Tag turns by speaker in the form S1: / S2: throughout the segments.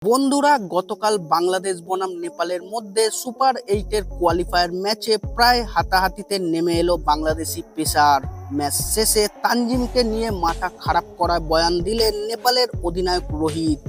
S1: বন্ধুরা, গতকাল বাংলাদেশ বনাম নেপালের মধ্যে সুপার 8-এর কোয়ালিফায়ার ম্যাচে প্রায় হাতাহাতিতে নেমে এলো বাংলাদেশি পেসার। ম্যাচ শেষে তানজিমকে নিয়ে মাথা খারাপ করার বয়ান দিলেন নেপালের অধিনায়ক রোহিত।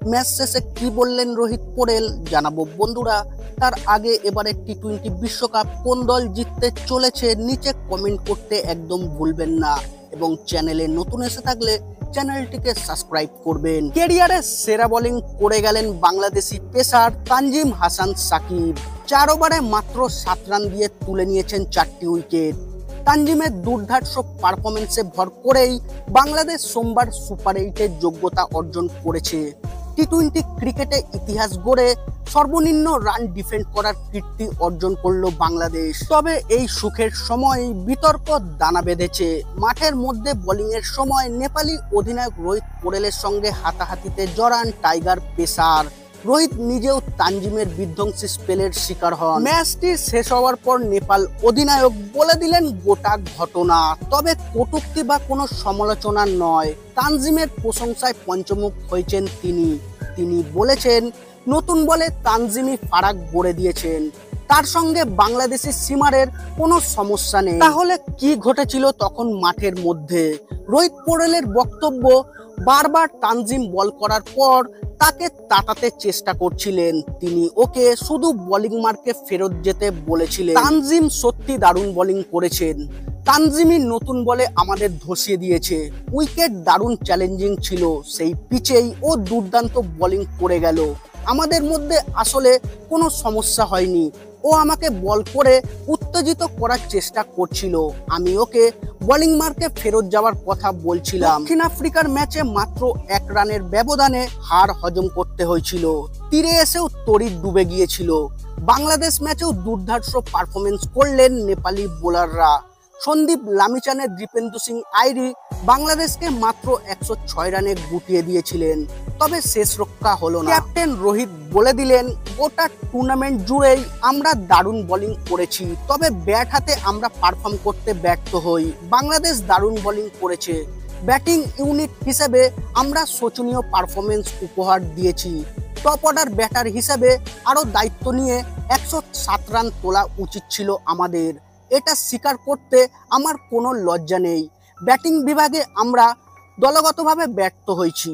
S1: ম্যাচ শেষে কি বললেন রোহিত পোরেল জানাবো বন্ধুরা। তার আগে এবারে টি-20 বিশ্বকাপ কোন দল জিততে চলেছে নিচে কমেন্ট করতে একদম ভুলবেন না, এবং চ্যানেলে নতুন এসে থাকলে চ্যানেলটিকে সাবস্ক্রাইব করবেন। ক্যারিয়ারে সেরা বোলিং করে গেলেন বাংলাদেশি পেসার তানজিম হাসান সাকিব। 4 ওভারে মাত্র 7 রান দিয়ে তুলে নিয়েছেন 4টি উইকেট। তানজিমের দুর্ধর্ষ পারফরমেন্সে ভর করেই বাংলাদেশ সোমবার সুপার 8-এর যোগ্যতা অর্জন করেছে। টি-20 ক্রিকেটে ইতিহাস গড়ে সর্বনিম্ন রান ডিফেন্ড করার কীর্তি অর্জন করলো বাংলাদেশ। তবে এই সুখের সময় বিতর্ক দানা বেঁধেছে। মাঠের মধ্যে বোলিংয়ের সময় নেপালি অধিনায়ক রোহিত পোরেলের সঙ্গে হাতাহাতিতে জড়ান টাইগার পেসার। রোহিত নিজেও তানজিমের বিধ্বংসী স্পেলের শিকার হন। ম্যাচটি শেষ হওয়ার পর নেপাল অধিনায়ক বলে দিলেন গোটা ঘটনা, তবে কটূক্তি বা কোনো সমালোচনা নয়। তানজিমের প্রশংসায় পঞ্চমুখ হয়েছেন তিনি বলেছেন, নতুন বলে তানজিমই ফারাক গড়ে দিয়েছেন, তার সঙ্গে বাংলাদেশি সিমারের কোনো সমস্যা নেই। তাহলে কি ঘটেছিল তখন মাঠের মধ্যে? রোহিত পোরেলের বক্তব্য, বারবার তানজিম বল করার পর তাকে তাড়াতে চেষ্টা করছিলেন। তিনি ওকে শুধু বোলিং মার্কে ফেরত যেতে বলেছিলেন। তানজিম সত্যি দারুণ বোলিং করেছেন। তানজিমই নতুন বলে আমাদের ধসিয়ে দিয়েছে। উইকেট দারুণ চ্যালেঞ্জিং ছিল, সেই পিচেই ও দুর্দান্ত বোলিং করে গেল। আমাদের মধ্যে আসলে কোনো সমস্যা হয়নি। ও আমাকে বল করে উত্তেজিত করার চেষ্টা করছিল, আমি ওকে বোলিং মার্কে ফেরত যাওয়ার কথা বলছিলাম। দক্ষিণ আফ্রিকার ম্যাচে মাত্র 1 রানের ব্যবধানে হার হজম করতে হয়েছিল। তীরে এসেও তড়িৎ ডুবে গিয়েছিল। বাংলাদেশ ম্যাচেও দুর্ধর্ষ পারফরমেন্স করলেন নেপালি বোলাররা। সন্দীপ লামিচানের দীপেন্দু সিং আইরি বাংলাদেশকে মাত্র 106 রানে গুটিয়ে দিয়েছিলেন, তবে শেষ রক্ষা হলো না। ক্যাপ্টেন রোহিত বলে দিলেন, গোটা টুর্নামেন্ট জুড়েই আমরা দারুণ বোলিং করেছি, তবে ব্যাট হাতে আমরা পারফর্ম করতে ব্যর্থ হই। বাংলাদেশ দারুণ বোলিং করেছে, ব্যাটিং ইউনিট হিসেবে আমরা শোচনীয় পারফরমেন্স উপহার দিয়েছি। টপ অর্ডার ব্যাটার হিসেবে আরও দায়িত্ব নিয়ে 107 রান তোলা উচিত ছিল আমাদের। এটা স্বীকার করতে আমার কোনো লজ্জা নেই। ব্যাটিং বিভাগে আমরা দলগতভাবে ব্যর্থ হয়েছি।